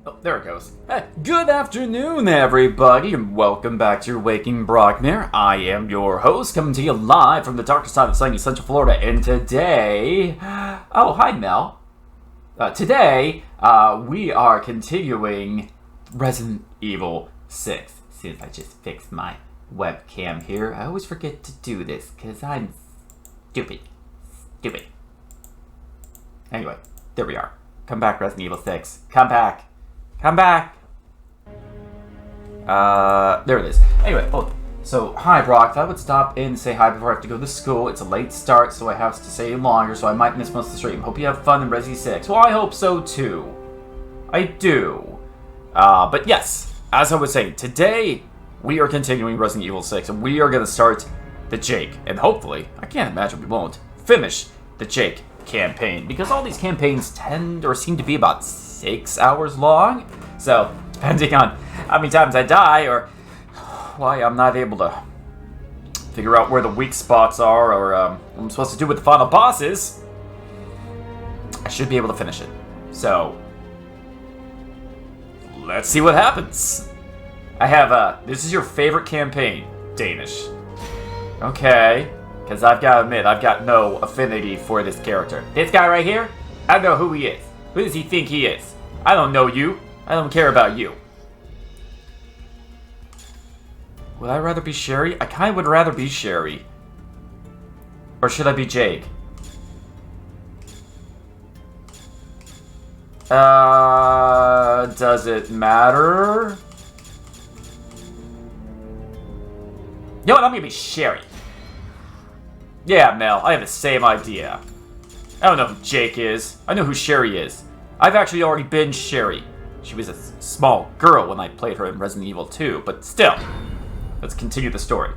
Oh, there it goes. Hey, good afternoon, everybody, and welcome back to Waking Brockmare. I am your host, coming to you live from the darker side of sunny Central Florida, and today... Oh, hi, Mel. Today, we are continuing Resident Evil 6. Since I just fixed my webcam here, I always forget to do this, because I'm stupid. Anyway, there we are. Come back, Resident Evil 6. Come back. Come back! There it is. Anyway, so, hi Brock. I would stop in and say hi before I have to go to school. It's a late start, so I have to stay longer, so I might miss most of the stream. Hope you have fun in Resi 6. Well, I hope so, too. I do. But yes, as I was saying, today we are continuing Resident Evil 6, and we are going to start the Jake. And hopefully, I can't imagine we won't, finish the Jake campaign, because all these campaigns tend or seem to be about 6 hours long, so depending on how many times I die or why I'm not able to figure out where the weak spots are or what I'm supposed to do with the final bosses, I should be able to finish it. So let's see what happens. I have this is your favorite campaign, Danish. Okay. Because I've got to admit, I've got no affinity for this character. This guy right here, I don't know who he is. Who does he think he is? I don't know you. I don't care about you. Would I rather be Sherry? I kind of would rather be Sherry. Or should I be Jake? Does it matter? You know what? I'm going to be Sherry. Yeah, Mel, I have the same idea. I don't know who Jake is. I know who Sherry is. I've actually already been Sherry. She was a small girl when I played her in Resident Evil 2, but still. Let's continue the story.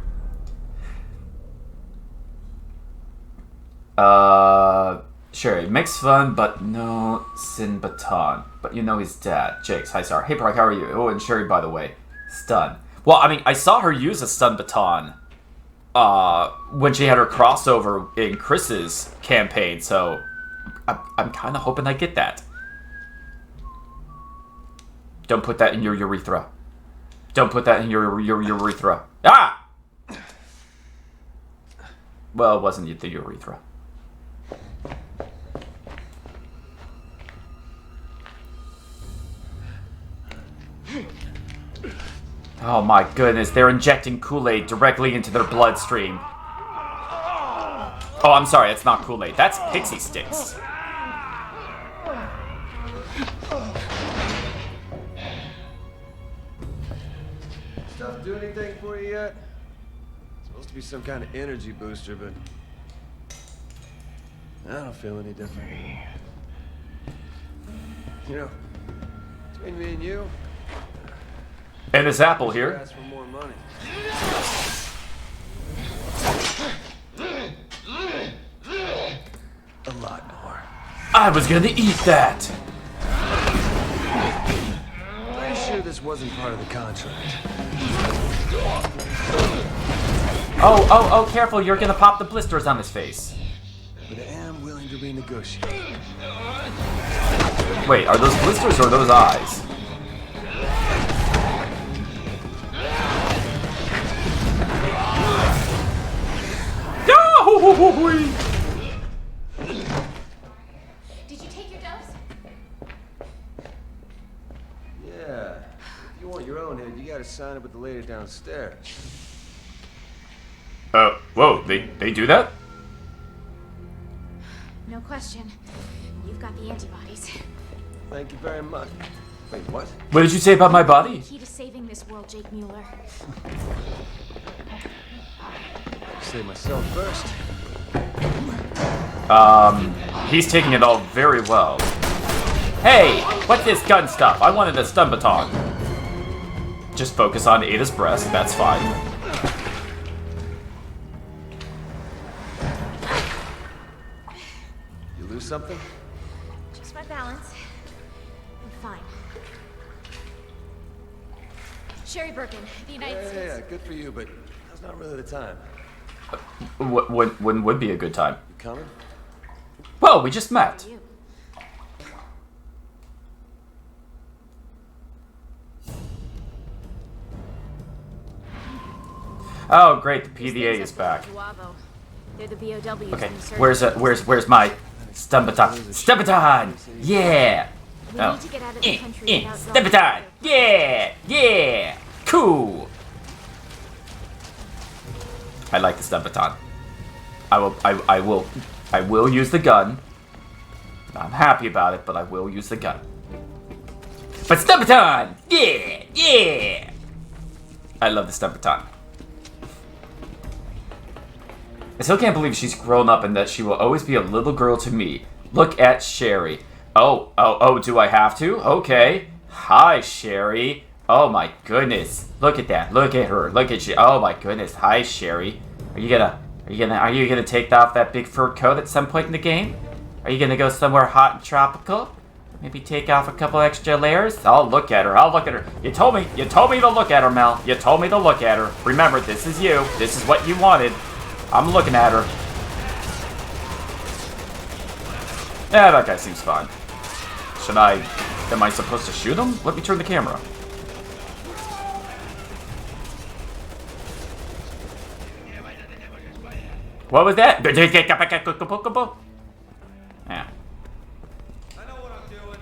Sherry, makes fun, but no sin baton. But you know his dad. Jake's, hi, Sarah. Hey, Brock, how are you? Oh, and Sherry, by the way. Stun. Well, I mean, I saw her use a stun baton when she had her crossover in Chris's campaign, so I'm kind of hoping I get that. Don't put that in your urethra. Don't put that in your urethra. Ah! Well, it wasn't the urethra. Oh my goodness, they're injecting Kool-Aid directly into their bloodstream. Oh, I'm sorry, it's not Kool-Aid. That's Pixie Sticks. Stuff do anything for you yet? It's supposed to be some kind of energy booster, but I don't feel any different. You know, between me and you, and this apple here. ask for more money. A lot more. I was gonna eat that. Pretty sure this wasn't part of the contract. Oh, careful, you're gonna pop the blisters on his face. But I am willing to renegotiate. Wait, are those blisters or those eyes? Did you take your dose? Yeah. If you want your own head, you gotta sign it with the lady downstairs. Whoa, they do that? No question. You've got the antibodies. Thank you very much. Wait, what? What did you say about my body? Key to saving this world, Jake Mueller. Say myself first. He's taking it all very well. Hey, what's this gun stuff? I wanted a stun baton. Just focus on Ada's breast, that's fine. You lose something? Just my balance. I'm fine. Sherry Birkin, the United States. Yeah, good for you, but that's not really the time. When would be a good time? You coming? Well, we just met. You. Oh, great, the PDA is back. They're the BOWs. Okay, where's my stun baton? Stun baton! Yeah! We Oh. need to get out of the country without Stun baton! Yeah! Yeah! Cool! I like the stun baton. I will use the gun. I'm happy about it, but I will use the gun. But stun baton! Yeah! Yeah! I love the stun baton. I still can't believe she's grown up and that she will always be a little girl to me. Look at Sherry. Oh, do I have to? Okay. Hi, Sherry. Oh my goodness. Look at that. Look at her. Look at you. Oh my goodness. Hi, Sherry. Are you gonna take off that big fur coat at some point in the game? Are you gonna go somewhere hot and tropical? Maybe take off a couple extra layers? I'll look at her. I'll look at her. You told me to look at her, Mel. You told me to look at her. Remember, this is you. This is what you wanted. I'm looking at her. Yeah, that guy seems fine. Am I supposed to shoot him? Let me turn the camera. What was that? Yeah. I know what I'm doing.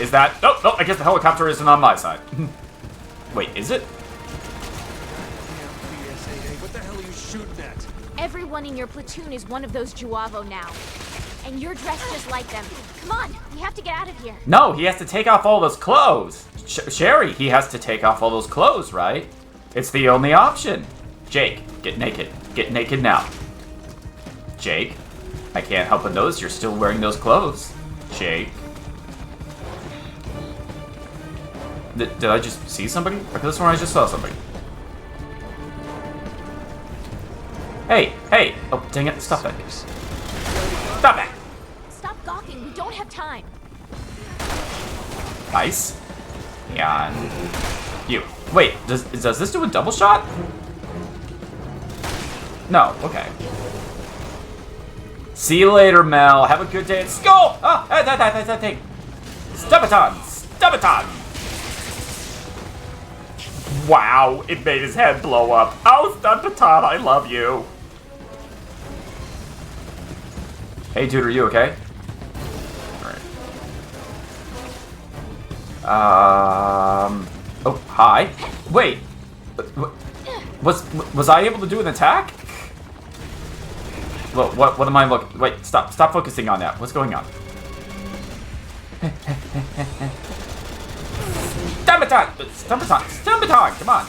Is that... Oh, I guess the helicopter isn't on my side. Wait, is it? What the hell are you shooting at? Everyone in your platoon is one of those Juavo now. And you're dressed just like them. Come on, we have to get out of here. No, he has to take off all those clothes. Sherry, he has to take off all those clothes, right? It's the only option. Jake, get naked. Get naked now. Jake, I can't help but notice you're still wearing those clothes. Jake. Did I just see somebody? I could have sworn I just saw somebody. Hey! Oh, dang it, stop that. Stop it! Stop gawking, we don't have time. Nice. And you. Wait, does this do a double shot? No, okay. See you later, Mel. Have a good day at school! Oh, that thing. Stun-baton! Stun-baton! Wow, it made his head blow up. Oh, Stun-baton, I love you. Hey, dude, are you okay? Alright. Oh, hi. Wait. Was I able to do an attack? Well, what am I looking... Wait, stop focusing on that. What's going on? Stun-baton! Stun-baton! Stun-baton! Come on!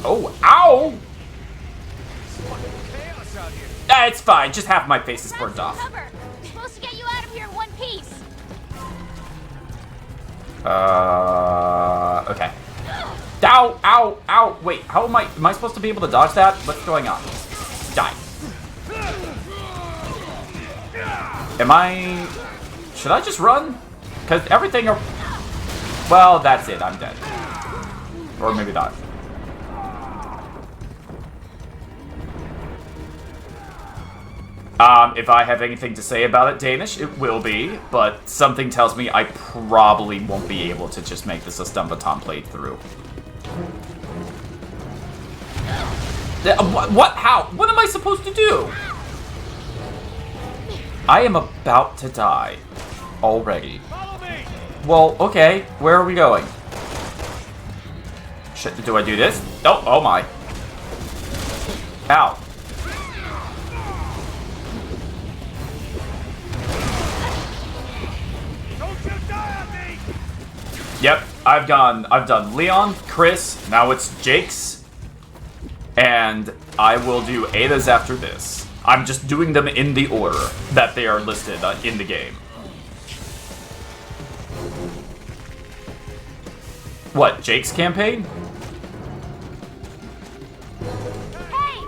Oh, ow! Chaos out here. It's fine. Just half my face is burnt off. Cover. We're supposed to get you out of here in one piece. Okay. Ow! Ow! Ow! Wait, how am I supposed to be able to dodge that? What's going on? Die. Should I just run? Because everything are... Well, that's it. I'm dead. Or maybe not. If I have anything to say about it, Danish, it will be, but something tells me I probably won't be able to just make this a stun-baton playthrough. What? How? What am I supposed to do? I am about to die. Already. Follow me. Well, okay. Where are we going? Do I do this? Oh my. Ow. Yep, I've done Leon, Chris, now it's Jake's, and I will do Ada's after this. I'm just doing them in the order that they are listed in the game. What, Jake's campaign? Hey.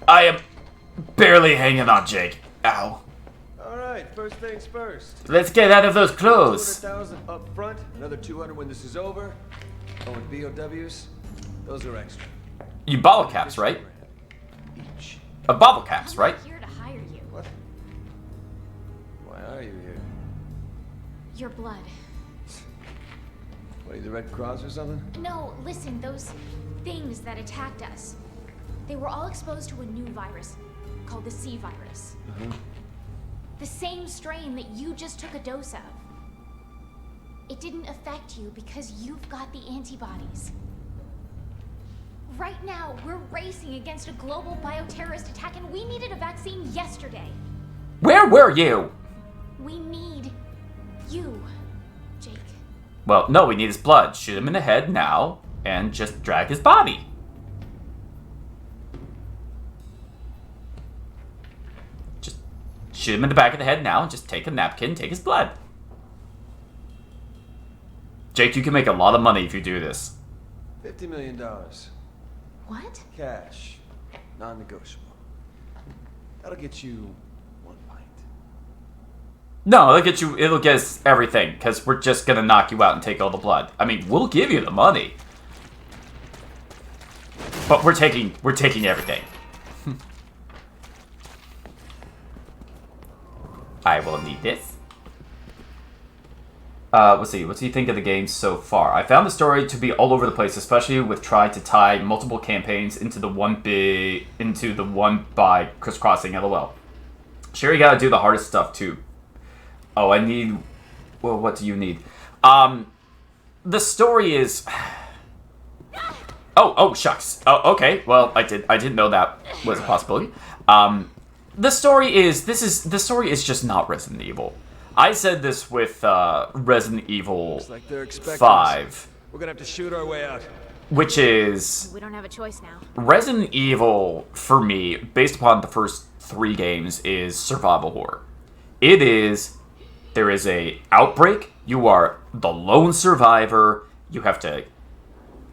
I am barely hanging on, Jake. Ow. All right, first things first. Let's get out of those clothes. 200,000 up front, another 200 when this is over. Oh, and BOWs, those are extra. You bottle caps, right? Each. Bottle caps, right? I'm here to hire you. What? Your blood. What, are you the Red Cross or something? No, listen, those things that attacked us. They were all exposed to a new virus called the C virus. The same strain that you just took a dose of. It didn't affect you because you've got the antibodies. Right now, we're racing against a global bioterrorist attack, and we needed a vaccine yesterday. Where were you? We need you, Jake. Well, no, we need his blood. Shoot him in the head now, and just drag his body. Just shoot him in the back of the head now, and just take a napkin and take his blood. Jake, you can make a lot of money if you do this. $50 million. What? Cash. Non-negotiable. That'll get you one pint. No, it'll get us everything, because we're just gonna knock you out and take all the blood. I mean, we'll give you the money. But we're taking everything. I will need this. Let's see. What do you think of the game so far? I found the story to be all over the place, especially with trying to tie multiple campaigns into the one by crisscrossing. LOL. Sure, you gotta do the hardest stuff too. Oh, I need. Well, what do you need? The story is. Oh, shucks. Oh, okay. Well, I didn't know that was a possibility. The story is just not Resident Evil. I said this with Resident Evil Like 5. We're gonna have to shoot our way out. Which is... We don't have a choice now. Resident Evil, for me, based upon the first 3 games, is survival horror. It is... There is a outbreak. You are the lone survivor. You have to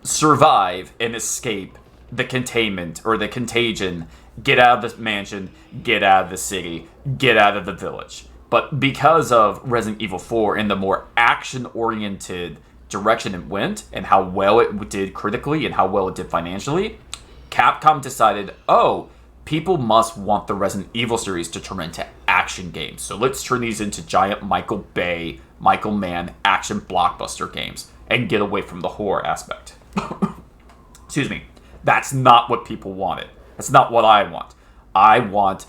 survive and escape the containment or the contagion. Get out of the mansion. Get out of the city. Get out of the village. But because of Resident Evil 4 and the more action-oriented direction it went, and how well it did critically and how well it did financially, Capcom decided, oh, people must want the Resident Evil series to turn into action games. So let's turn these into giant Michael Bay, Michael Mann action blockbuster games and get away from the horror aspect. Excuse me. That's not what people wanted. That's not what I want. I want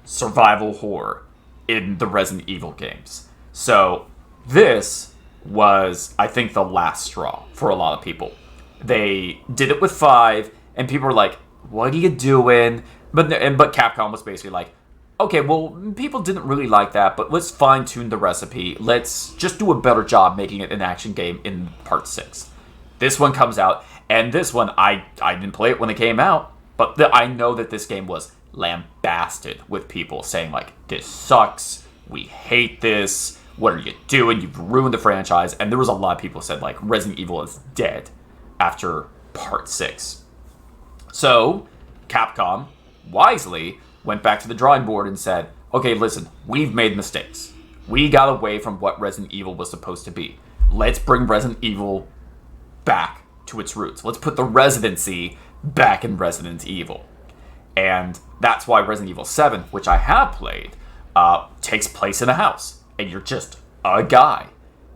survival horror in the Resident Evil games. So this was, I think, the last straw for a lot of people. They did it with 5, and people were like, what are you doing? But Capcom was basically like, okay, well, people didn't really like that, but let's fine-tune the recipe. Let's just do a better job making it an action game in Part 6. This one comes out, and this one, I didn't play it when it came out, but I know that this game was lambasted with people saying, like, this sucks, we hate this, what are you doing, you've ruined the franchise, and there was a lot of people who said, like, Resident Evil is dead after Part 6. So, Capcom, wisely, went back to the drawing board and said, okay, listen, we've made mistakes. We got away from what Resident Evil was supposed to be. Let's bring Resident Evil back to its roots. Let's put the residency back in Resident Evil. And that's why Resident Evil 7, which I have played, takes place in a house. And you're just a guy.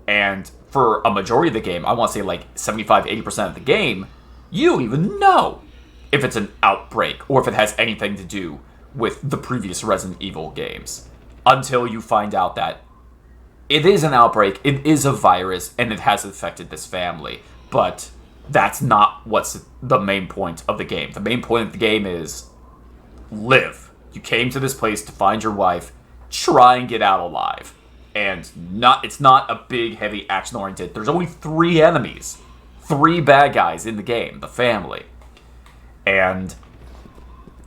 And for a majority of the game, I want to say like 75-80% of the game, you don't even know if it's an outbreak or if it has anything to do with the previous Resident Evil games. Until you find out that it is an outbreak, it is a virus, and it has affected this family. But that's not what's the main point of the game. The main point of the game is live. You came to this place to find your wife, try and get out alive. And it's not a big, heavy, action-oriented. There's only 3 enemies. 3 bad guys in the game, the family. And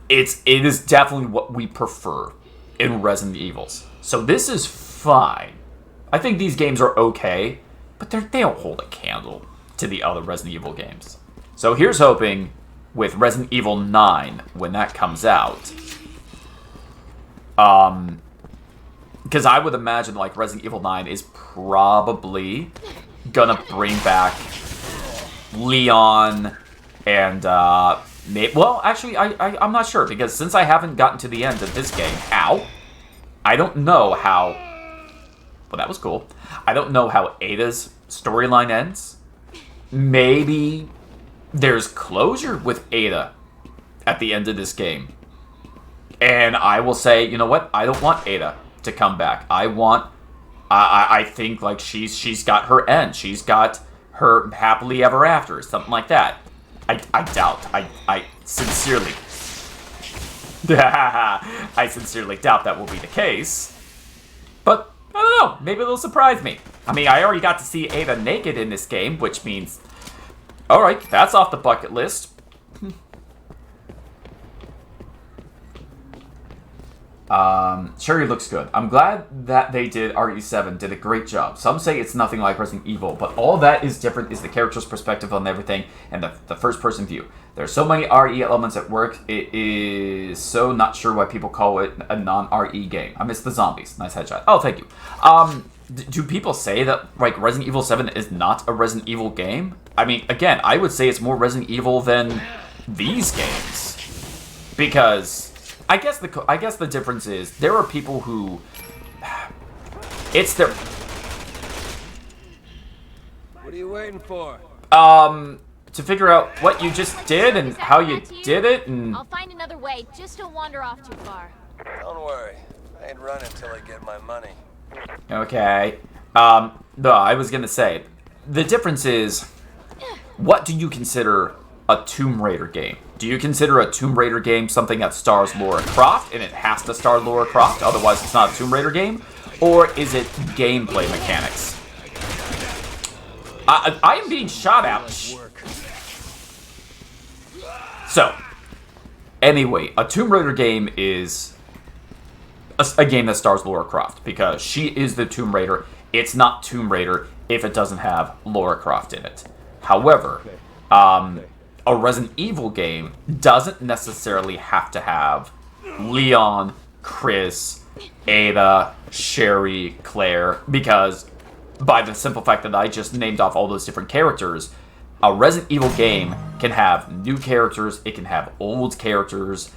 it is definitely what we prefer in Resident Evils. So this is fine. I think these games are okay, but they don't hold a candle to the other Resident Evil games. So here's hoping with Resident Evil 9, when that comes out, because I would imagine like Resident Evil 9 is probably gonna bring back Leon and well, actually, I'm not sure, because since I haven't gotten to the end of this game, I don't know how but that was cool. I don't know how Ada's storyline ends. Maybe there's closure with Ada at the end of this game. And I will say, you know what? I don't want Ada to come back. I think like she's got her end. She's got her happily ever after, something like that. I doubt. I sincerely I sincerely doubt that will be the case. But I don't know, maybe it'll surprise me. I mean, I already got to see Ada naked in this game, which means alright, that's off the bucket list. Sherry looks good. I'm glad that they did RE7 did a great job. Some say it's nothing like Resident Evil, but all that is different is the character's perspective on everything and the first-person view. There's so many RE elements at work, it is so not sure why people call it a non-RE game. I miss the zombies. Nice headshot. Oh, thank you. Do people say that like Resident Evil 7 is not a Resident Evil game? I mean, again, I would say it's more Resident Evil than these games. Because I guess the difference is there are people who it's their What are you waiting for? to figure out what you just did and how you did it, and I'll find another way. Just don't wander off too far. Don't worry. I ain't running till I get my money. okay. No, I was gonna say the difference is what do you consider a Tomb Raider game? Do you consider a Tomb Raider game something that stars Lara Croft and it has to star Lara Croft, otherwise it's not a Tomb Raider game? Or is it gameplay mechanics? I am being shot at. So, anyway, a Tomb Raider game is a game that stars Lara Croft because she is the Tomb Raider. It's not Tomb Raider if it doesn't have Lara Croft in it. However, a Resident Evil game doesn't necessarily have to have Leon, Chris, Ada, Sherry, Claire, because by the simple fact that I just named off all those different characters, a Resident Evil game can have new characters, it can have old characters.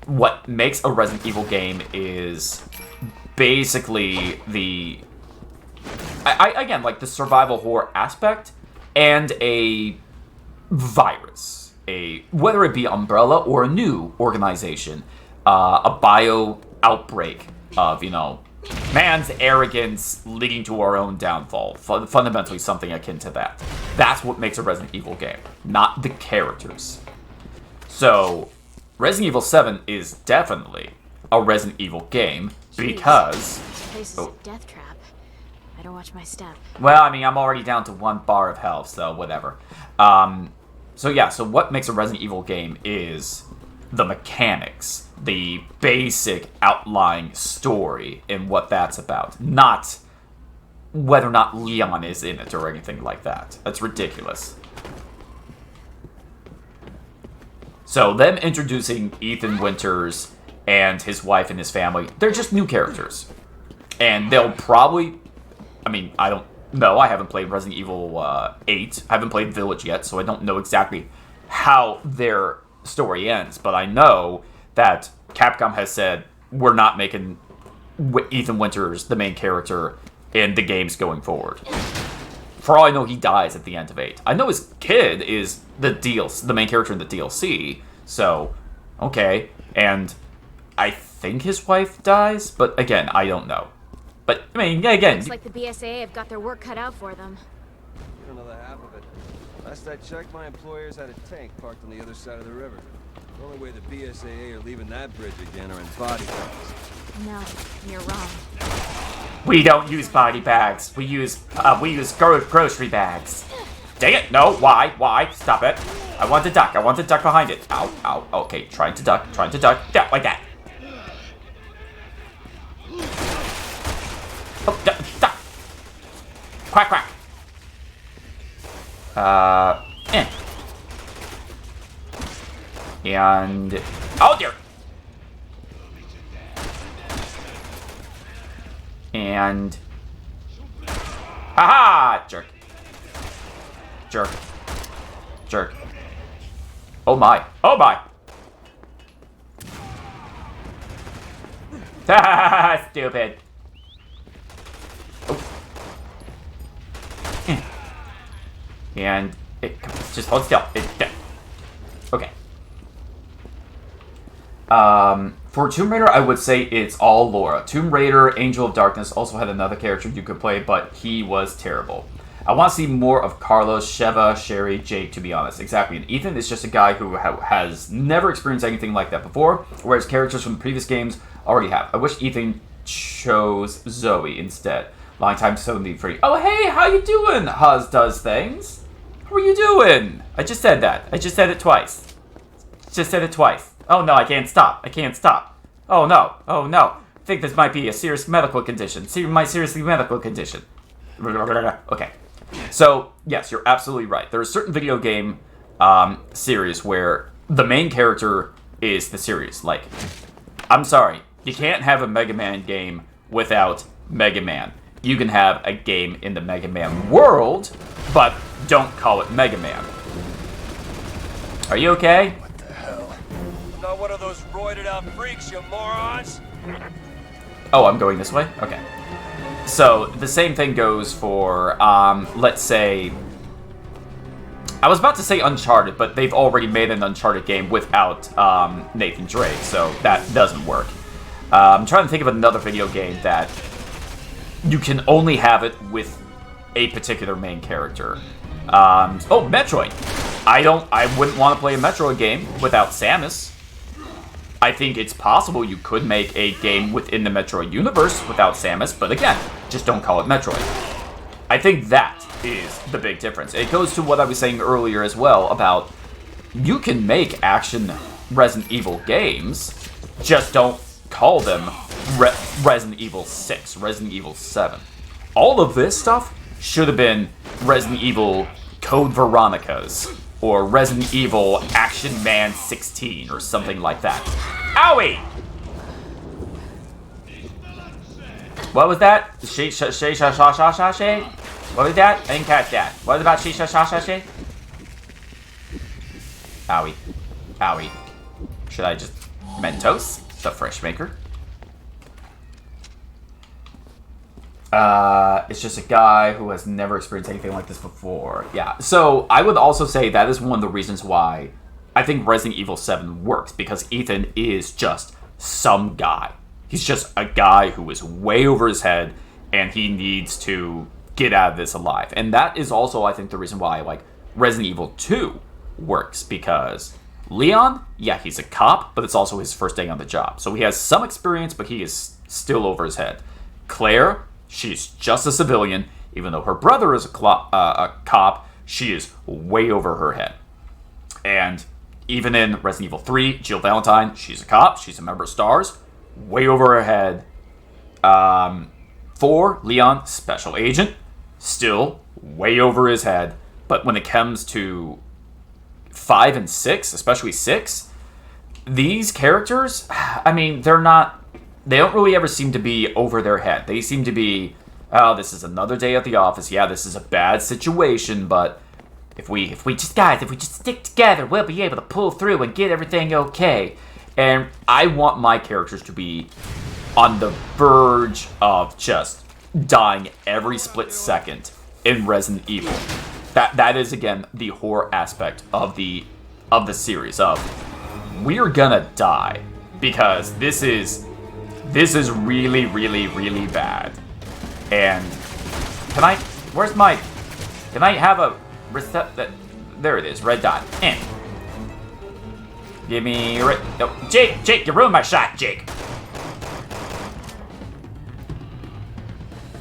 What makes a Resident Evil game is basically the again, like the survival horror aspect and a virus, whether it be Umbrella or a new organization, a bio outbreak of, man's arrogance leading to our own downfall. Fundamentally something akin to that. That's what makes a Resident Evil game, not the characters. So, Resident Evil 7 is definitely a Resident Evil game because This place is a death trap. Better watch my step. well, I mean, I'm already down to 1 bar of health, so whatever. So what makes a Resident Evil game is the mechanics, the basic outlying story and what that's about, not whether or not Leon is in it or anything like that. That's ridiculous. So them introducing Ethan Winters and his wife and his family, they're just new characters. And they'll probably, I mean, I don't know, I haven't played Resident Evil 8, I haven't played Village yet, so I don't know exactly how their story ends, but I know that Capcom has said, we're not making Ethan Winters the main character in the games going forward. For all I know, he dies at the end of 8. I know his kid is the main character in the DLC, so, okay. And I think his wife dies, but again, I don't know. But, I mean, again... Looks like the BSAA have got their work cut out for them. You don't know the half of it. Last I checked, my employers had a tank parked on the other side of the river. The only way the BSAA are leaving that bridge again are in body bags. No, you're wrong. We don't use body bags. We use grocery bags. Dang it! No, why? Why? Stop it! I want to duck. I want to duck behind it. Ow, ow. Okay, trying to duck. Yeah, like that. Oh, duck. Quack, quack. And oh dear. And haha, jerk. Oh my. Stupid. And just hold still. Okay. For Tomb Raider, I would say it's all Laura. Tomb Raider, Angel of Darkness also had another character you could play, but he was terrible. I want to see more of Carlos, Sheva, Sherry, Jake, to be honest. Exactly. And Ethan is just a guy who has never experienced anything like that before, whereas characters from the previous games already have. I wish Ethan chose Zoe instead. Long time 73. Oh, hey, how you doing, Huz Does Things? How are you doing? I just said that. I just said it twice. Just said it twice. Oh, no, I can't stop. I can't stop. Oh, no. Oh, no. I think this might be a serious medical condition. My seriously medical condition. Okay. So, yes, you're absolutely right. There are certain video game series where the main character is the series. Like, I'm sorry. You can't have a Mega Man game without Mega Man. You can have a game in the Mega Man world, but don't call it Mega Man. Are you okay? What the hell? I'm not one of those roided out freaks, you morons! Oh, I'm going this way? Okay. So, the same thing goes for, let's say... I was about to say Uncharted, but they've already made an Uncharted game without Nathan Drake, so that doesn't work. I'm trying to think of another video game that you can only have it with a particular main character. Oh, Metroid. I wouldn't want to play a Metroid game without Samus. I think it's possible you could make a game within the Metroid universe without Samus, but again, just don't call it Metroid. I think that is the big difference. It goes to what I was saying earlier as well about you can make action Resident Evil games, just don't call them Resident Evil 6, Resident Evil 7. All of this stuff should have been Resident Evil Code Veronica's, or Resident Evil Action Man 16, or something like that. Owie! What was that? She sha sha sha sha sha sha? What was that? I didn't catch that. What about she sha sha sha sha? Owie. Owie. Should I just Mentos? The fresh maker. It's just a guy who has never experienced anything like this before. Yeah, so I would also say that is one of the reasons why I think Resident Evil 7 works, because Ethan is just some guy. He's just a guy who is way over his head, and he needs to get out of this alive. And that is also, I think, the reason why, like, Resident Evil 2 works, because Leon, yeah, he's a cop, but it's also his first day on the job. So he has some experience, but he is still over his head. Claire, she's just a civilian. Even though her brother is a cop, she is way over her head. And even in Resident Evil 3, Jill Valentine, she's a cop. She's a member of STARS. Way over her head. 4, Leon, special agent. Still way over his head. But when it comes to 5 and 6, especially 6, these characters, I mean, they don't really ever seem to be over their head. They seem to be, oh, this is another day at the office. Yeah, this is a bad situation, but if we just stick together, we'll be able to pull through and get everything okay. And I want my characters to be on the verge of just dying every split second in Resident Evil. That is, again, the horror aspect of the series of we're gonna die because this is really, really, really bad. And can I have a reset that? There it is, red dot. Give me no, Jake, you ruined my shot, Jake.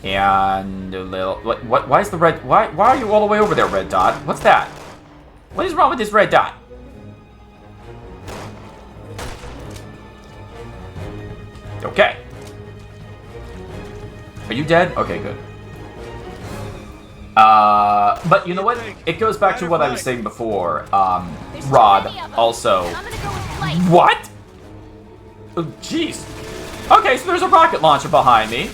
And a little, why is the red, why are you all the way over there, red dot? What's that? What is wrong with this red dot? Okay. Are you dead? Okay, good. But you know what? It goes back to what I was saying before. Rod, also. What? Oh, jeez. Okay, so there's a rocket launcher behind me.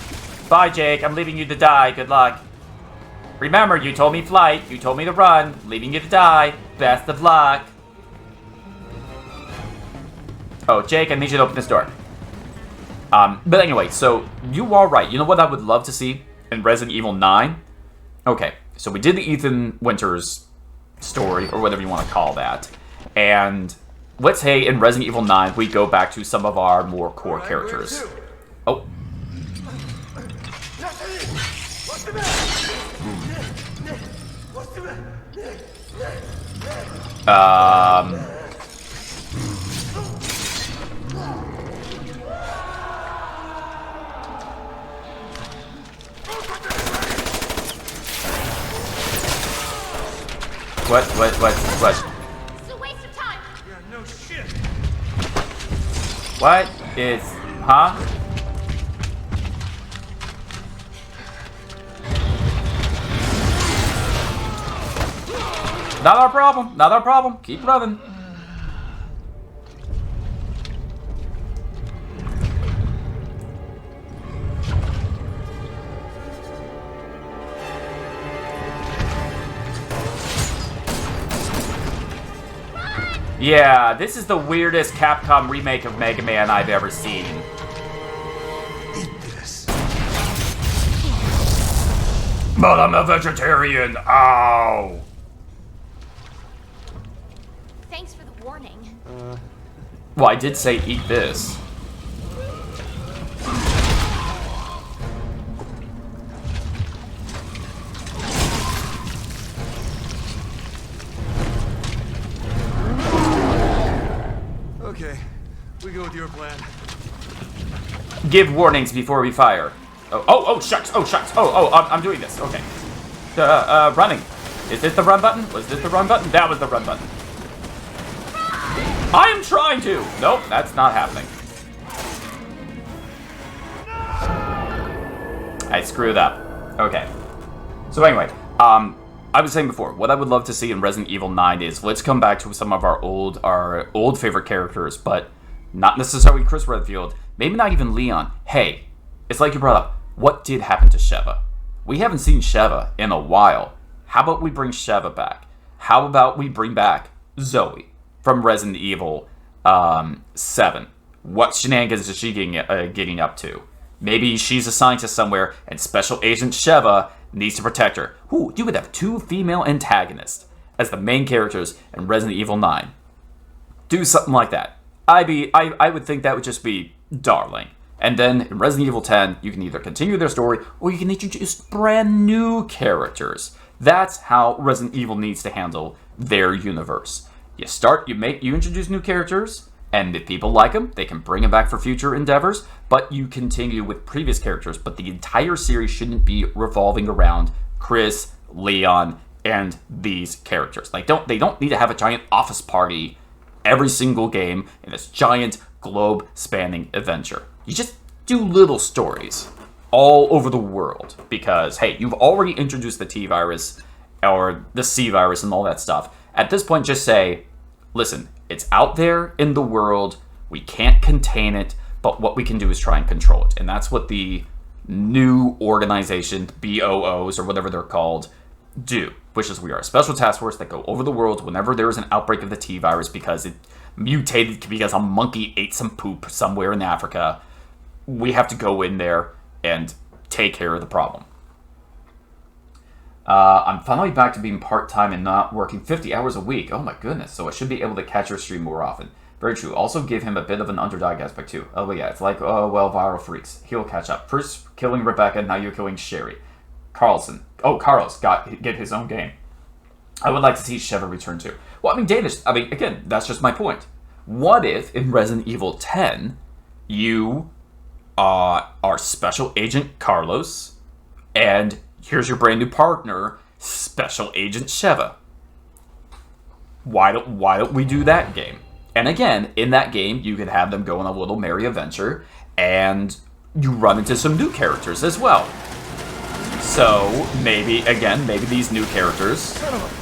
Bye, Jake. I'm leaving you to die. Good luck. Remember, you told me flight. You told me to run. Leaving you to die. Best of luck. Oh, Jake, I need you to open this door. But anyway, so you are right. You know what I would love to see in Resident Evil 9? Okay, so we did the Ethan Winters story, or whatever you want to call that. And let's say in Resident Evil 9, we go back to some of our more core characters. Oh. What? It's a waste of time. Yeah, no shit. What is, huh? Not our problem. Not our problem. Keep running. Yeah, this is the weirdest Capcom remake of Mega Man I've ever seen. Eat this. But I'm a vegetarian. Ow. Thanks for the warning. Well, I did say eat this. Okay, we go with your plan. Give warnings before we fire. Oh, shucks. I'm doing this. Okay. Running. Is this the run button? Was this the run button? That was the run button. I am trying to. Nope, that's not happening. I screwed up. Okay. So anyway, I was saying before, what I would love to see in Resident Evil 9 is let's come back to some of our old favorite characters, but not necessarily Chris Redfield, maybe not even Leon. Hey, it's like you brought up, what did happen to Sheva? We haven't seen Sheva in a while. How about we bring Sheva back? How about we bring back Zoe from Resident Evil 7? What shenanigans is she getting up to? Maybe she's a scientist somewhere, and Special Agent Sheva needs to protect her. Ooh, you would have 2 female antagonists as the main characters in Resident Evil 9. Do something like that. I would think that would just be darling. And then in Resident Evil 10, you can either continue their story, or you can introduce brand new characters. That's how Resident Evil needs to handle their universe. You introduce new characters, and if people like them, they can bring them back for future endeavors, but you continue with previous characters, but the entire series shouldn't be revolving around Chris, Leon, and these characters. They don't need to have a giant office party every single game in this giant globe-spanning adventure. You just do little stories all over the world, because, hey, you've already introduced the T virus, or the C virus, and all that stuff. At this point, just say, listen, it's out there in the world, we can't contain it, but what we can do is try and control it. And that's what the new organization, BOOs, or whatever they're called, do. Which is, we are a special task force that go over the world whenever there is an outbreak of the T virus because it mutated because a monkey ate some poop somewhere in Africa. We have to go in there and take care of the problem. I'm finally back to being part-time and not working 50 hours a week. Oh my goodness, so I should be able to catch your stream more often. Very true. Also give him a bit of an underdog aspect too. Oh yeah, it's like, viral freaks. He'll catch up. First killing Rebecca, now you're killing Sherry. Carlos get his own game. I would like to see Sheva return too. Well, again, that's just my point. What if in Resident Evil 10, you are Special Agent Carlos, and here's your brand new partner, Special Agent Sheva? Why don't we do that game? And again, in that game, you could have them go on a little merry adventure, and you run into some new characters as well. So maybe these new characters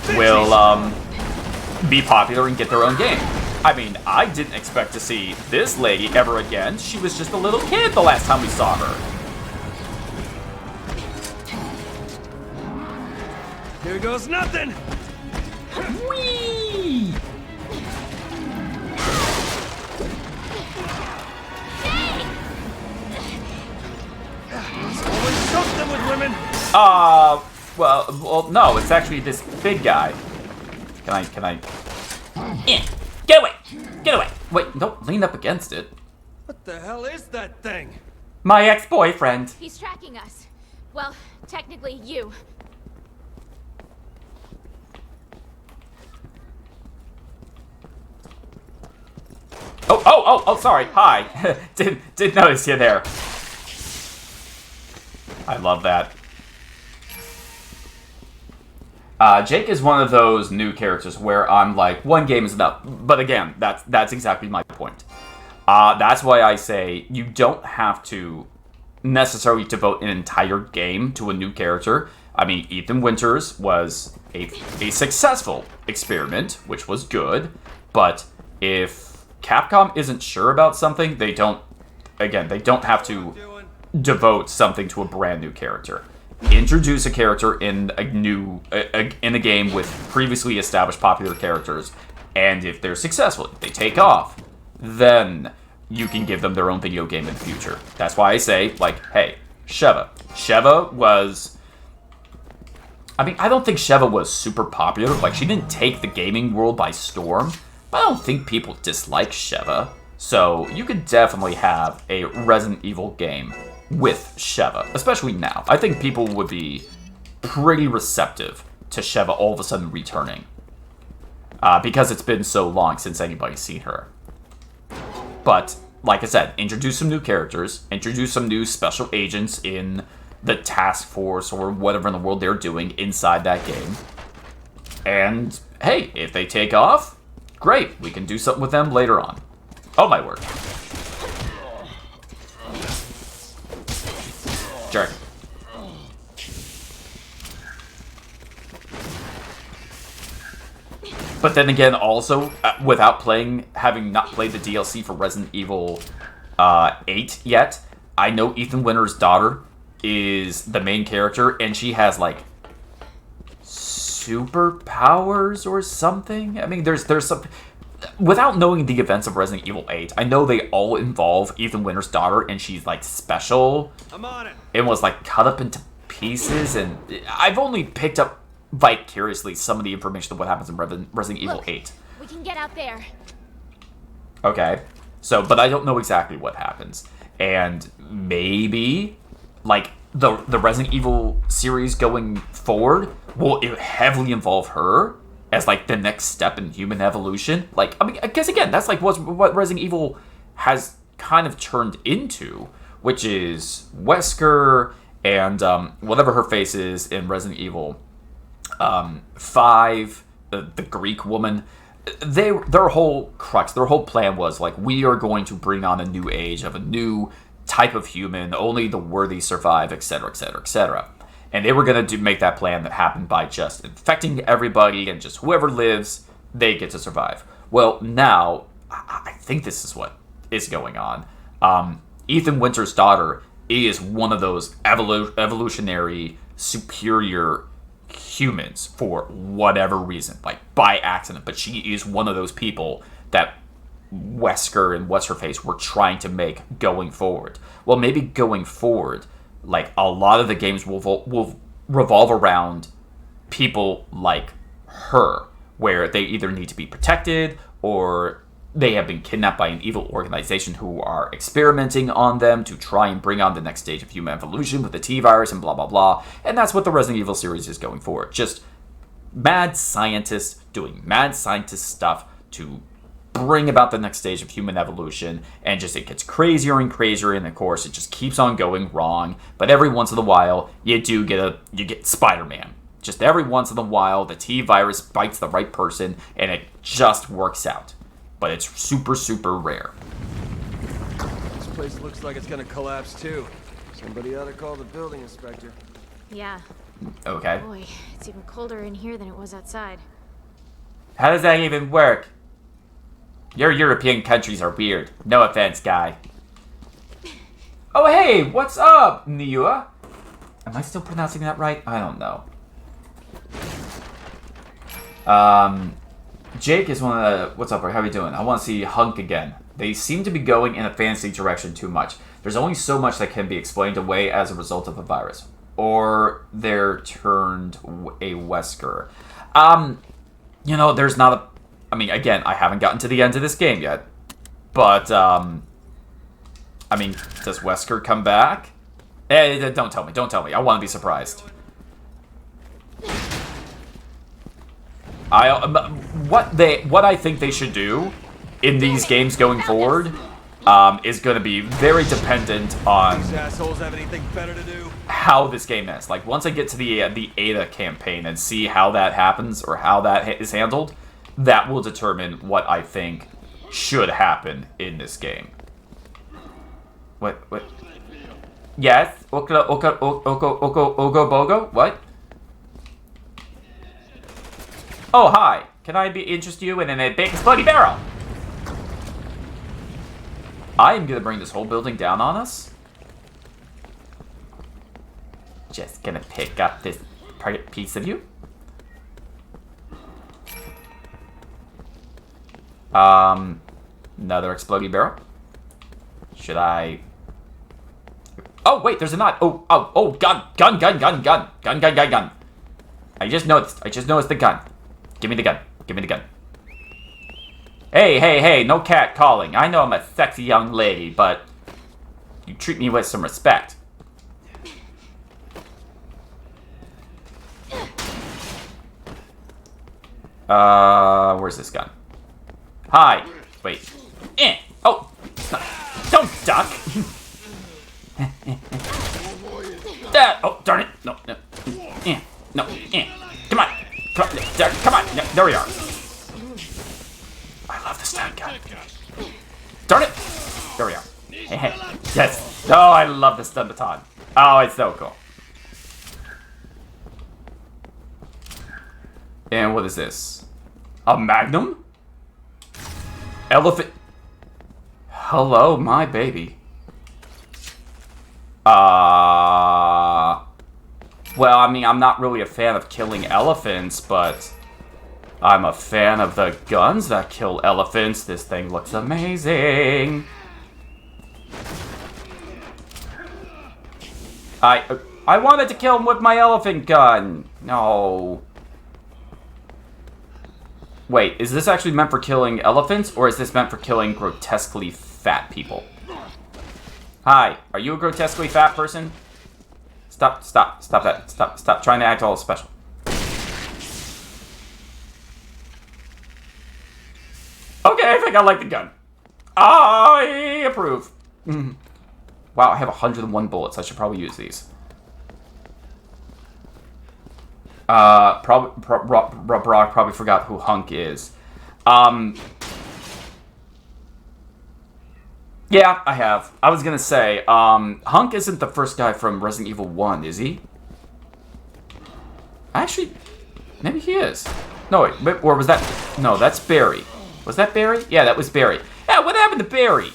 will be popular and get their own game. I mean, I didn't expect to see this lady ever again. She was just a little kid the last time we saw her. Here goes nothing! Whee! There's always something with women! Well, no, it's actually this big guy. Can I? Yeah. Get away! Get away! Wait, don't lean up against it. What the hell is that thing? My ex-boyfriend. He's tracking us. Well, technically, you. Oh, sorry. Hi. Didn't notice you there. I love that. Jake is one of those new characters where I'm like, one game is enough. But again, that's exactly my point. That's why I say you don't have to necessarily devote an entire game to a new character. I mean, Ethan Winters was a successful experiment, which was good. But if Capcom isn't sure about something, they don't have to devote something to a brand new character. Introduce a character in a game with previously established popular characters, and if they're successful, if they take off, then you can give them their own video game in the future. That's why I say, like, hey, Sheva. Sheva was... I mean, I don't think Sheva was super popular. Like, she didn't take the gaming world by storm, but I don't think people dislike Sheva. So, you could definitely have a Resident Evil game with Sheva, especially now. I think people would be pretty receptive to Sheva all of a sudden returning. Because it's been so long since anybody's seen her. But, like I said, introduce some new characters, introduce some new special agents in the task force or whatever in the world they're doing inside that game. And, hey, if they take off, great, we can do something with them later on. Oh my word. Jerk. But then again, also, without having not played the DLC for Resident Evil 8 yet, I know Ethan Winter's daughter is the main character, and she has, like, superpowers or something? I mean, there's some... Without knowing the events of Resident Evil 8, I know they all involve Ethan Winter's daughter, and she's, like, special. I'm on it. And was, like, cut up into pieces, and I've only picked up vicariously some of the information of what happens in Resident Evil 8. We can get out there. Okay. So, but I don't know exactly what happens. And maybe, like, the Resident Evil series going forward will heavily involve her as, like, the next step in human evolution. Like, I mean, I guess, again, that's, like, what Resident Evil has kind of turned into, which is Wesker and whatever her face is in Resident Evil 5, the Greek woman. Their whole crux, their whole plan was, like, we are going to bring on a new age of a new type of human, only the worthy survive, etc., etc., etc. And they were going to make that plan that happened by just infecting everybody, and just whoever lives, they get to survive. Well, now, I think this is what is going on. Ethan Winter's daughter is one of those evolutionary, superior humans for whatever reason, like by accident. But she is one of those people that Wesker and What's-Her-Face were trying to make going forward. Well, maybe going forward, like, a lot of the games will revolve around people like her, where they either need to be protected or they have been kidnapped by an evil organization who are experimenting on them to try and bring on the next stage of human evolution with the T-virus and blah, blah, blah. And that's what the Resident Evil series is going forward. Just mad scientists doing mad scientist stuff to bring about the next stage of human evolution, and just it gets crazier and crazier, and of course it just keeps on going wrong. But every once in a while you get Spider-Man. Just every once in a while the T-virus bites the right person and it just works out. But it's super, super rare. This place looks like it's gonna collapse too. Somebody ought to call the building inspector. Yeah. Okay. Boy, it's even colder in here than it was outside. How does that even work? Your European countries are weird. No offense, guy. Oh, hey, what's up, Niua? Am I still pronouncing that right? I don't know. Jake is one of the... What's up, bro? How are you doing? I want to see Hunk again. They seem to be going in a fantasy direction too much. There's only so much that can be explained away as a result of a virus. Or they're turned a Wesker. You know, there's not a... I mean, again, I haven't gotten to the end of this game yet. But, I mean, does Wesker come back? Don't tell me. Don't tell me. I want to be surprised. What I think they should do in these games going forward is going to be very dependent on These assholes have anything better to do? how this game ends. Like, once I get to the Ada campaign and see how that happens or how that is handled, that will determine what I think should happen in this game. What? Yes? Ogo? What? Oh, hi. Can I interest you in a big exploding barrel? I am gonna bring this whole building down on us. Just gonna pick up this piece of you. Another exploding barrel. Should I... Oh, wait, there's a knot. Oh, gun. I just noticed the gun. Give me the gun. Hey, no cat calling. I know I'm a sexy young lady, but you treat me with some respect. Where's this gun? Hi. Wait. Oh. Don't duck. Oh, darn it. No. No. Come on. There we are. I love the stun gun. Darn it. There we are. Hey. Yes. Oh, I love the stun baton. Oh, it's so cool. And what is this? A magnum? Elephant. Hello, my baby. Well, I mean, I'm not really a fan of killing elephants, but I'm a fan of the guns that kill elephants. This thing looks amazing. I wanted to kill him with my elephant gun. No. Wait, is this actually meant for killing elephants, or is this meant for killing grotesquely fat people? Hi, are you a grotesquely fat person? Stop that. Stop trying to act all special. Okay, I think I like the gun. I approve. Wow, I have 101 bullets. I should probably use these. Brock probably forgot who Hunk is. Yeah, I have. I was gonna say, Hunk isn't the first guy from Resident Evil 1, is he? Actually, maybe he is. No, wait, or was that... No, that's Barry. Was that Barry? Yeah, that was Barry. Yeah, what happened to Barry?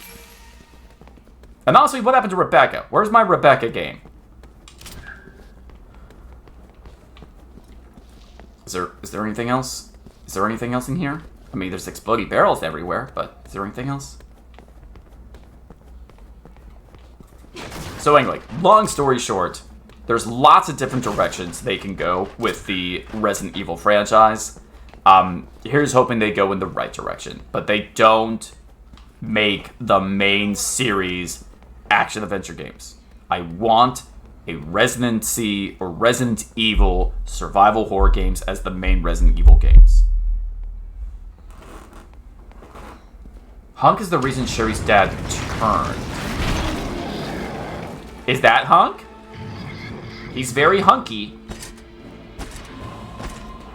And honestly, what happened to Rebecca? Where's my Rebecca game? Is there anything else? Is there anything else in here? I mean, there's exploding barrels everywhere, but is there anything else? So anyway, long story short, there's lots of different directions they can go with the Resident Evil franchise. Here's hoping they go in the right direction, but they don't make the main series action-adventure games. I want a Resident Evil survival horror games as the main Resident Evil games. Hunk is the reason Sherry's dad turned. Is that Hunk? He's very hunky.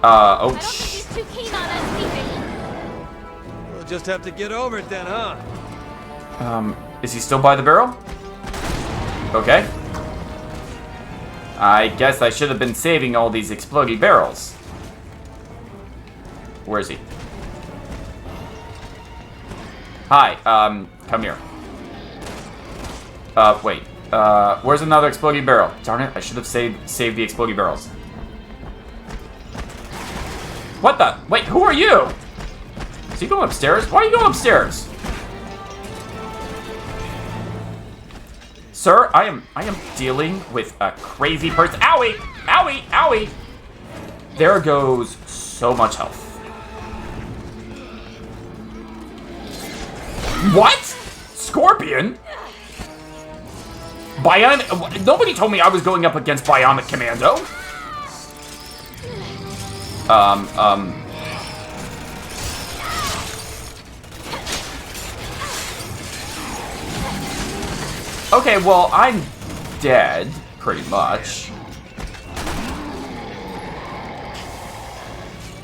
I don't think he's too keen on us leaving. We'll just have to get over it then, huh? Is he still by the barrel? Okay. I guess I should have been saving all these exploding barrels. Where is he? Hi, come here. Wait. Where's another exploding barrel? Darn it, I should have saved the exploding barrels. What the? Wait, who are you? Is he going upstairs? Why are you going upstairs? Sir, I am dealing with a crazy person. Owie! Owie! Owie! There goes so much health. What? Scorpion? Bionic... Nobody told me I was going up against Bionic Commando. Okay, well, I'm dead, pretty much.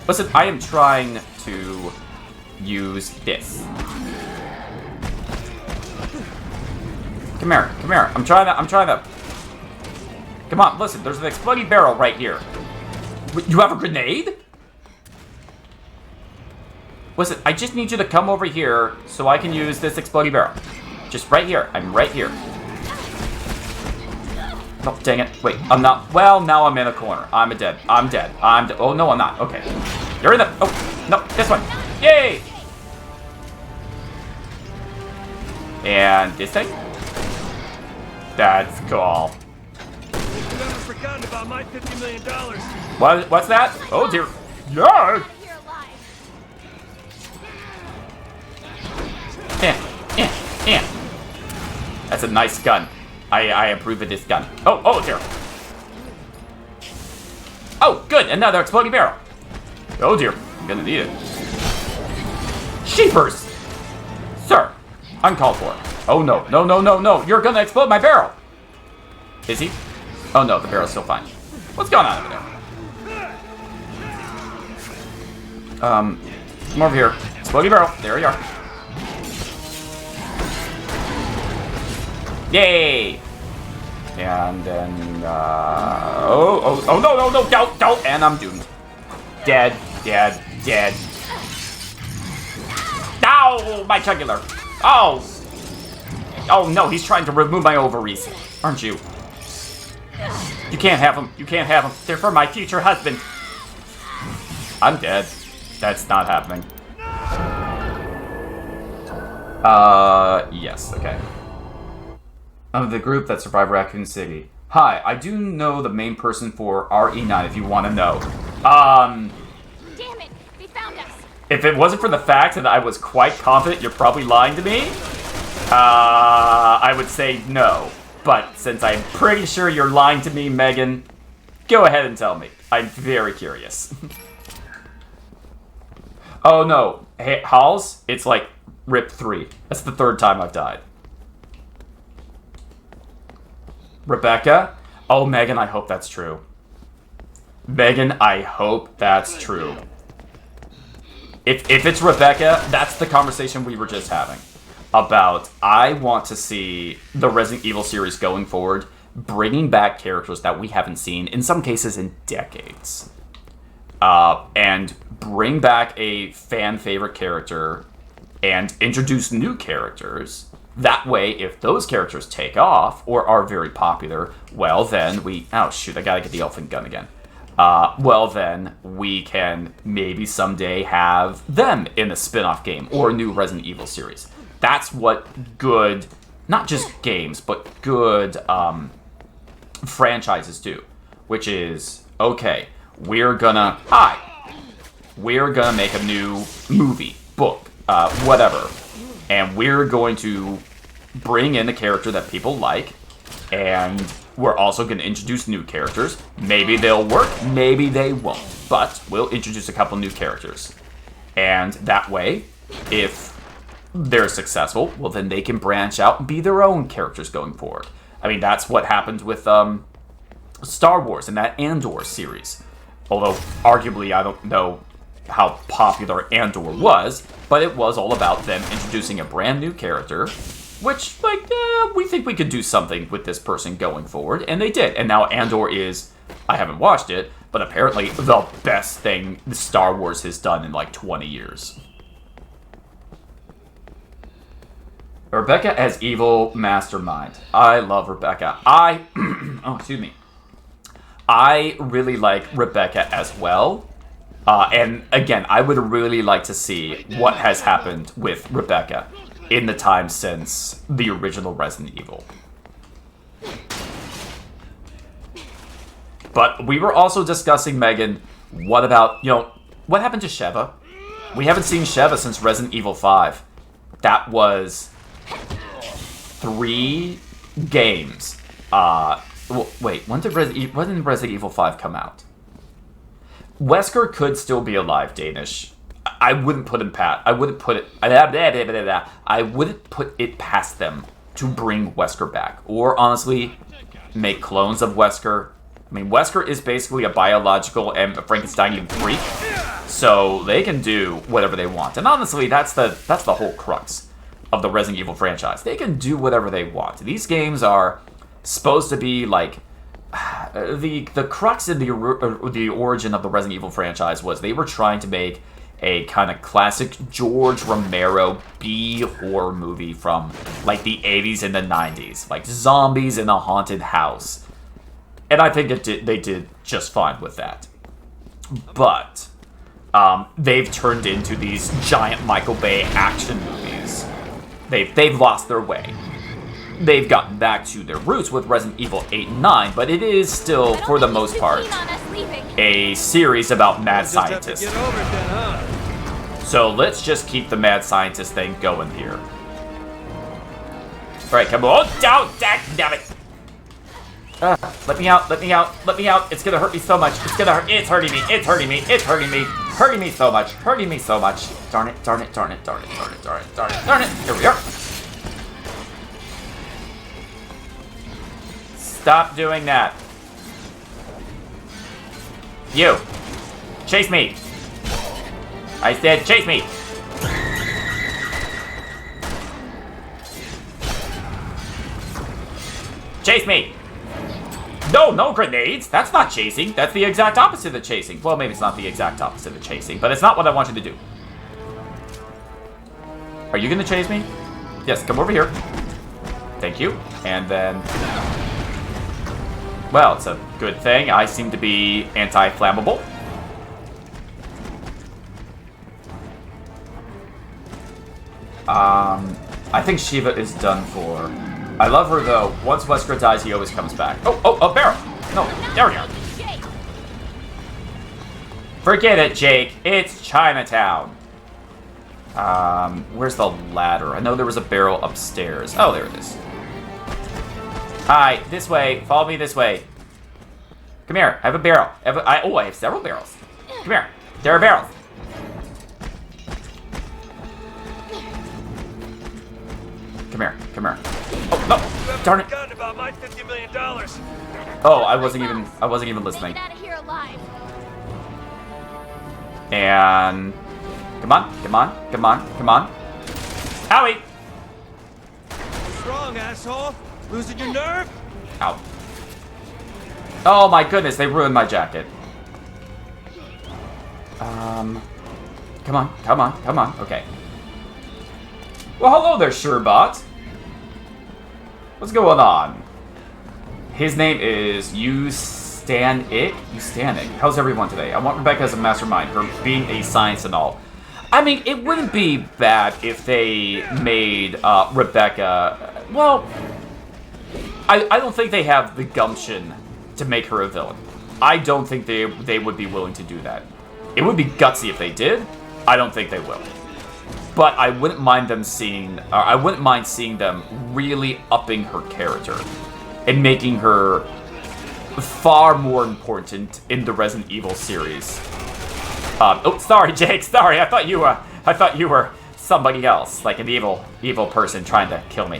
Listen, I am trying to use this. Come here, come here. I'm trying to... Come on, listen, there's an exploding barrel right here. You have a grenade? Listen, I just need you to come over here so I can use this exploding barrel. Just right here. I'm right here. Oh, dang it. Wait, I'm not... Well, now I'm in a corner. I'm dead. I'm dead. Oh, no, I'm not. Okay. You're in the... Oh, no, this one. Yay! And this thing? That's cool. You haven't forgotten about my $50 million. What's that? Oh, dear. Yeah! That's a nice gun. I approve of this gun. Oh, dear. Oh, good. Another exploding barrel. Oh, dear. I'm gonna need it. Sheepers! Sir, uncalled for. Oh, no. No, no, no, no. You're gonna explode my barrel. Is he? Oh, no. The barrel's still fine. What's going on over there? Come over here. Exploding barrel. There you are. Yay! And then, oh, no, don't, and I'm doomed. Dead. Ow, my jugular. Oh no, he's trying to remove my ovaries, aren't you? You can't have them. They're for my future husband. I'm dead. That's not happening. Yes, okay. Of the group that survived Raccoon City. Hi, I do know the main person for RE9 if you want to know. Damn it, they found us. If it wasn't for the fact that I was quite confident you're probably lying to me, I would say no. But since I'm pretty sure you're lying to me, Megan, go ahead and tell me. I'm very curious. Oh no, hey, Halls, it's like RIP 3. That's the third time I've died. Rebecca? Oh, Megan, I hope that's true. Megan, I hope that's true. If it's Rebecca, that's the conversation we were just having. About, I want to see the Resident Evil series going forward, bringing back characters that we haven't seen, in some cases in decades. And bring back a fan favorite character and introduce new characters. That way, if those characters take off or are very popular, well then we... Oh shoot, I gotta get the elfin gun again. Well then, we can maybe someday have them in a spin-off game or a new Resident Evil series. That's what good, not just games, but good franchises do. Which is, okay, we're gonna make a new movie, book, whatever. And we're going to bring in a character that people like, and we're also going to introduce new characters. Maybe they'll work, maybe they won't, but we'll introduce a couple new characters. And that way, if they're successful, well then they can branch out and be their own characters going forward. I mean, that's what happened with Star Wars and that Andor series. Although, arguably, I don't know how popular Andor was, but it was all about them introducing a brand new character, which, like, we think we could do something with this person going forward, and they did. And now Andor is, I haven't watched it, but apparently the best thing Star Wars has done in, like, 20 years. Rebecca as evil mastermind. I love Rebecca. Oh, excuse me. I really like Rebecca as well. And again, I would really like to see what has happened with Rebecca in the time since the original Resident Evil. But we were also discussing, Megan, what about, what happened to Sheva? We haven't seen Sheva since Resident Evil 5. that was 3 games. Wait, when did Resident Evil 5 come out? Wesker could still be alive, Danish. I wouldn't put him past. I wouldn't put it past them to bring Wesker back, or honestly, make clones of Wesker. I mean, Wesker is basically a biological and a Frankensteinian freak, so they can do whatever they want. And honestly, that's the whole crux of the Resident Evil franchise. They can do whatever they want. These games are supposed to be like the crux in the origin of the Resident Evil franchise was they were trying to make a kind of classic George Romero B horror movie from like the 80s and the 90s, like zombies in a haunted house. And I think they did just fine with that. But they've turned into these giant Michael Bay action movies. They've lost their way. They've gotten back to their roots with Resident Evil 8 and 9, but it is still, for the most part, a series about mad scientists. So let's just keep the mad scientist thing going here. Alright, come on. Down, damn it. Let me out, let me out, let me out. It's gonna hurt me so much. It's hurting me, it's hurting me, it's hurting me. Hurting me so much, hurting me so much. Darn it, darn it, darn it, darn it, darn it, darn it, darn it, darn it. Here we are. Stop doing that. You. Chase me. I said chase me. Chase me. No grenades. That's not chasing. That's the exact opposite of chasing. Well, maybe it's not the exact opposite of chasing, but it's not what I want you to do. Are you going to chase me? Yes, come over here. Thank you. And then... well, it's a good thing. I seem to be anti-flammable. I think Shiva is done for. I love her, though. Once Wesker dies, he always comes back. Oh, a barrel! No, there we are. Forget it, Jake. It's Chinatown. Where's the ladder? I know there was a barrel upstairs. Oh, there it is. Hi, this way. Follow me this way. Come here. I have a barrel. I have several barrels. Come here. There are barrels. Come here. Come here. Oh no! Darn it! About my $50 million. Oh, I wasn't even listening. Get out of here alive. And come on, come on, come on, come on. Howie! What's wrong, asshole? Losing your nerve? Ow. Oh my goodness, they ruined my jacket. Come on, come on, come on. Okay. Well, hello there, Surebot. What's going on? His name is Ustanik. How's everyone today? I want Rebecca as a mastermind, her being a science and all. I mean, it wouldn't be bad if they made Rebecca... well, I don't think they have the gumption to make her a villain. I don't think they would be willing to do that. It would be gutsy if they did. I don't think they will. But I wouldn't mind them seeing... I wouldn't mind seeing them really upping her character and making her far more important in the Resident Evil series. Oh, sorry, Jake. Sorry, I thought you were somebody else, like an evil person trying to kill me.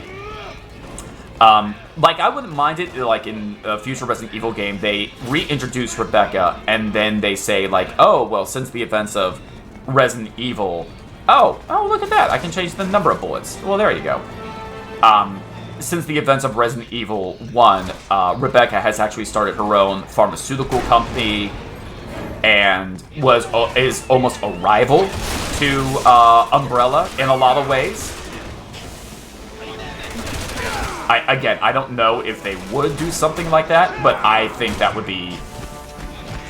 Like, I wouldn't mind it, like, in a future Resident Evil game, they reintroduce Rebecca, and then they say, like, oh, well, since the events of Resident Evil... Oh, look at that. I can change the number of bullets. Well, there you go. Since the events of Resident Evil 1, Rebecca has actually started her own pharmaceutical company and is almost a rival to Umbrella in a lot of ways. I don't know if they would do something like that, but I think that would be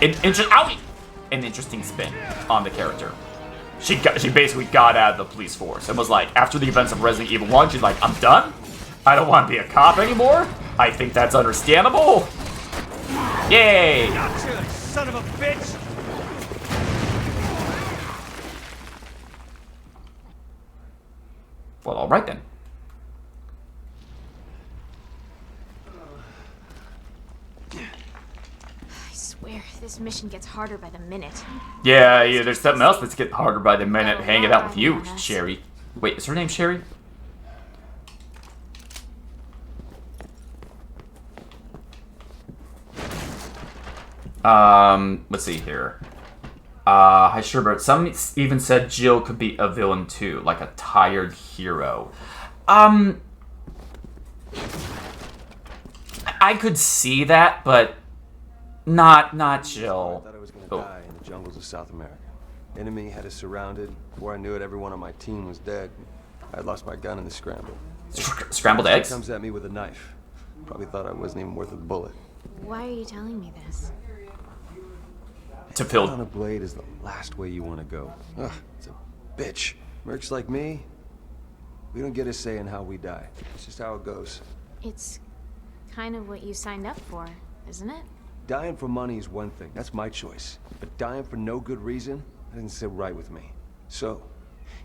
an interesting spin on the character. She basically got out of the police force and was like, after the events of Resident Evil 1, she's like, I'm done. I don't want to be a cop anymore. I think that's understandable. Yay! Gotcha, son of a bitch! Well, alright then. I swear, this mission gets harder by the minute. Yeah, there's something else that's getting harder by the minute. Hanging out with you, Sherry. Wait, is her name Sherry? Let's see here. Hi, Sherbert. Some even said Jill could be a villain too, like a tired hero. I could see that, but not Jill. I thought I was gonna die in the jungles of South America. Enemy had us surrounded. Before I knew it, everyone on my team was dead. I lost my gun in the scramble. Scrambled eggs? Comes at me with a knife. Probably thought I wasn't even worth a bullet. Why are you telling me this? To fill On a blade is the last way you want to go. Ugh, it's a bitch. Mercs like me, we don't get a say in how we die. It's just how it goes. It's kind of what you signed up for, isn't it? Dying for money is one thing. That's my choice. But dying for no good reason, that doesn't sit right with me. So,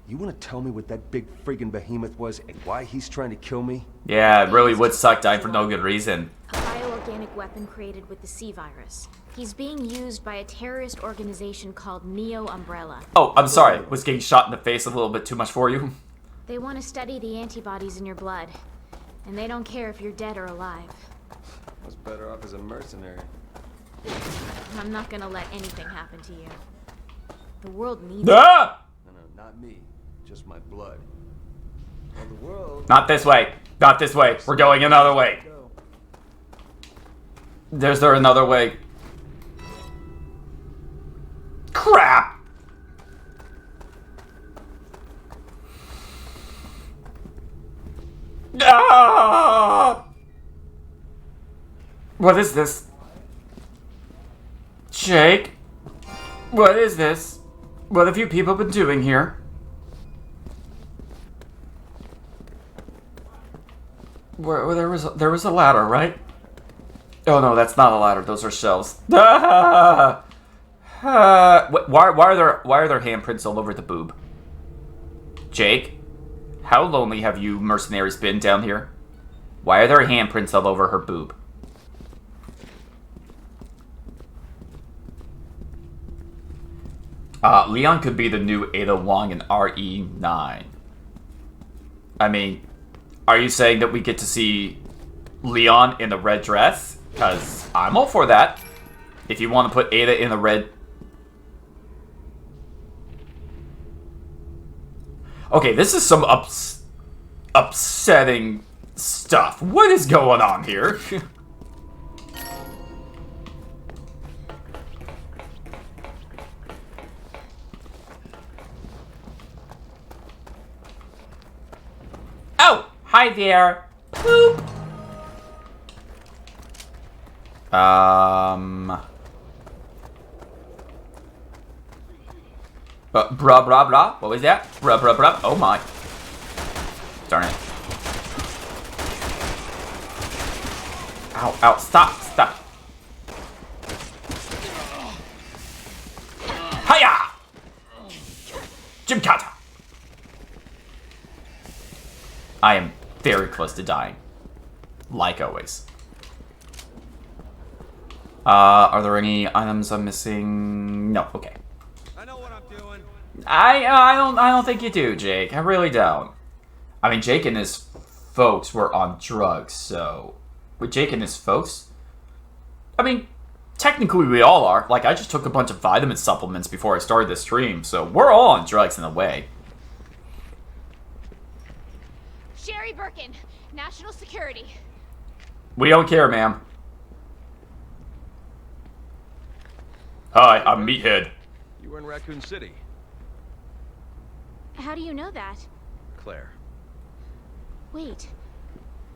you want to tell me what that big friggin' behemoth was and why he's trying to kill me? Yeah, it really would suck dying for no good reason. A bioorganic weapon created with the C virus. He's being used by a terrorist organization called Neo Umbrella. Oh, I'm sorry. Was getting shot in the face a little bit too much for you? They want to study the antibodies in your blood. And they don't care if you're dead or alive. I was better off as a mercenary. I'm not gonna let anything happen to you. The world needs Ah! No, not me. Just my blood. Well, the world... Not this way. Not this way. We're going another way. Is there another way? Crap! Ah! What is this? Jake? What is this? What have you people been doing here? Where there was a ladder, right? Oh no, that's not a ladder. Those are shelves. Ah! Why are there handprints all over the boob? Jake, how lonely have you mercenaries been down here? Why are there handprints all over her boob? Leon could be the new Ada Wong in RE9. I mean, are you saying that we get to see Leon in the red dress? Because I'm all for that. If you want to put Ada in the red... Okay, this is some upsetting stuff. What is going on here? Oh, hi there. Boop. Bruh, bruh, bruh. What was that? Bruh, bruh, bruh. Oh my. Darn it. Ow, ow. Stop, stop. Hiya! Jim Kata. I am very close to dying. Like always. Are there any items I'm missing? No, okay. I know what I'm doing. I don't think you do, Jake. I really don't. I mean, Jake and his folks were on drugs, so... With Jake and his folks? I mean, technically we all are. Like, I just took a bunch of vitamin supplements before I started this stream, so we're all on drugs in a way. Sherry Birkin, National Security. We don't care, ma'am. Hi, I'm Meathead. You were in Raccoon City. How do you know that? Claire. Wait,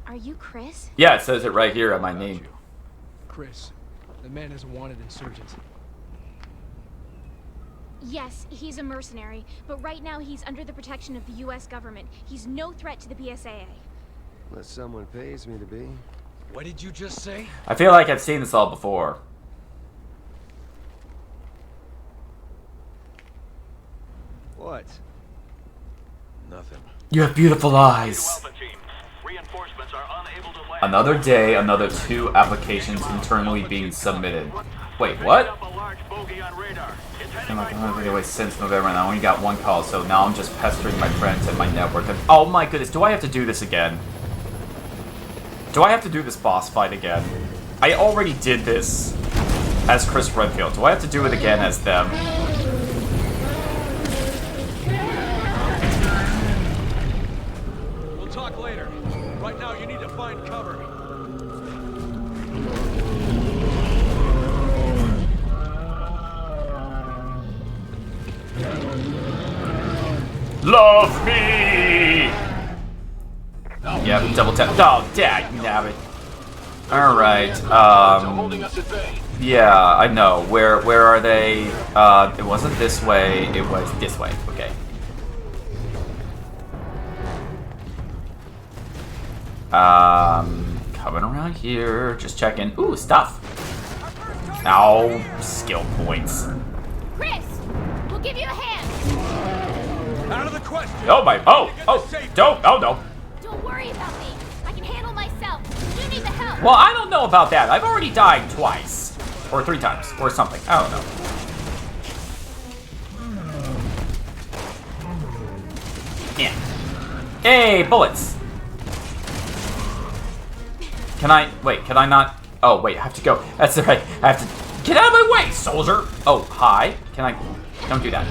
are you Chris? Yeah, it says it right here on my name. Chris, the man is a wanted insurgent. Yes, he's a mercenary, but right now he's under the protection of the US government. He's no threat to the BSAA. Unless someone pays me to be. What did you just say? I feel like I've seen this all before. What? Nothing. You have beautiful eyes. Another day, another 2 applications internally being submitted. Wait, what? I'm not going away since November, and I only got 1 call, so now I'm just pestering my friends and my network. And, oh my goodness, do I have to do this again? Do I have to do this boss fight again? I already did this as Chris Redfield. Do I have to do it again as them? We'll talk later. Right now, you need to find cover. Love me! Yep, double tap. Oh, dag nabbit. Alright, yeah, I know. Where are they? It wasn't this way, it was this way. Okay. Coming around here, just checking. Ooh, stuff. Ow, skill points. Chris, we'll give you a hand. Out of the question. Oh my, oh, don't, oh no. Don't worry about me. I can handle myself. You need the help. Well, I don't know about that. I've already died twice. Or 3 times, or something. I don't know. Yeah. Hey, bullets. Can I, wait, can I not? Oh, wait, I have to go. That's right. I have to, get out of my way, soldier. Oh, hi. Can I, don't do that.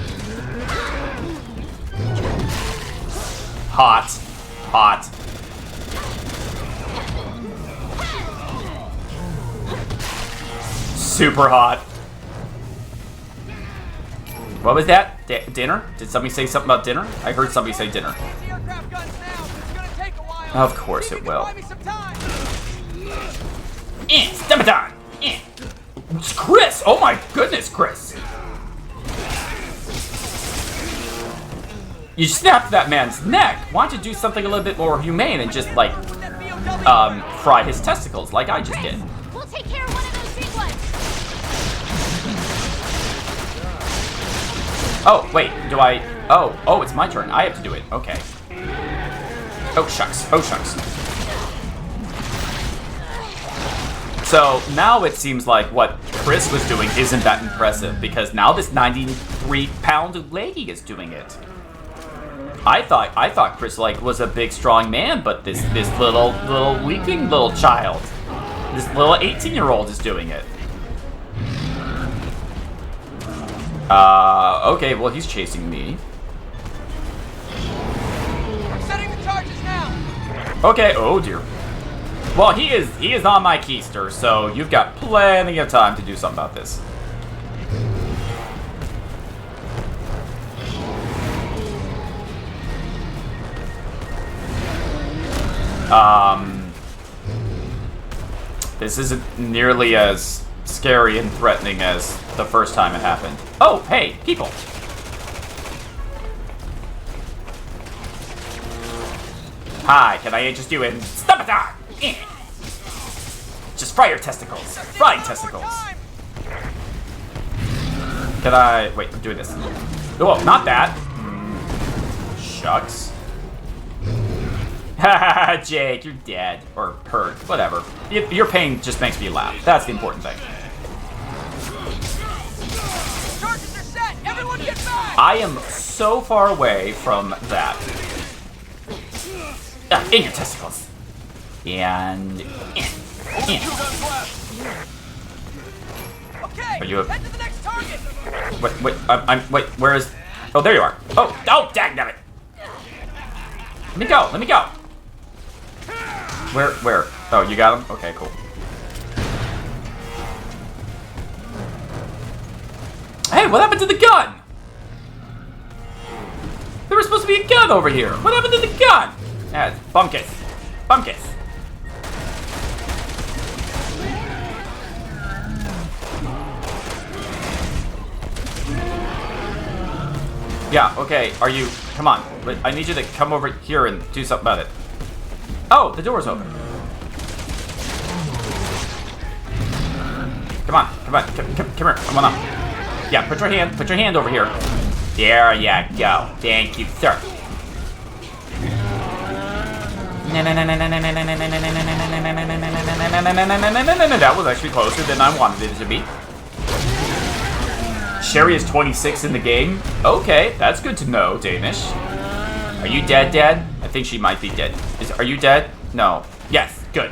Hot. Hot. Super hot. What was that? Dinner? Did somebody say something about dinner? I heard somebody say dinner. Of course it will. Step it on. It's Chris. Oh my goodness, Chris. You snapped that man's neck. Why don't you do something a little bit more humane and just like fry his testicles like I just did? We'll take care of one of those big ones. Oh, wait, do I... Oh, it's my turn. I have to do it. Okay. Oh, shucks. Oh, shucks. So, now it seems like what Chris was doing isn't that impressive, because now this 93-pound lady is doing it. I thought Chris, like, was a big, strong man, but this little weakling little child, this little 18-year-old is doing it. Okay, well, he's chasing me. I'm setting the charges now. Okay, oh dear. Well, he is on my keister, so you've got plenty of time to do something about this. This isn't nearly as scary and threatening as the first time it happened. Oh, hey, people! Hi, can I interest you in stop it on? Just fry your testicles. Frying testicles. Can I... Wait, I'm doing this. Oh, not that. Shucks. Haha, Jake, you're dead. Or hurt. Whatever. Your pain just makes me laugh. That's the important thing. Charges are set. Everyone get back. I am so far away from that. In your testicles. And... Okay, Are you head to the next target. Wait, where is... Oh, there you are. Oh, dagnabbit. Let me go, let me go. Where? Oh, you got him? Okay, cool. Hey, what happened to the gun? There was supposed to be a gun over here. What happened to the gun? Yeah, Bumpkus. Bumpkus. Yeah, okay, are you... Come on. I need you to come over here and do something about it. Oh, the door's open. Come on, come here, come on up. Yeah, put your hand over here. There you go. Thank you, sir. That was actually closer than I wanted it to be. Sherry is 26 in the game. Okay, that's good to know, Danish. Are you dead, Dad? I think she might be dead. Are you dead? No. Yes, good.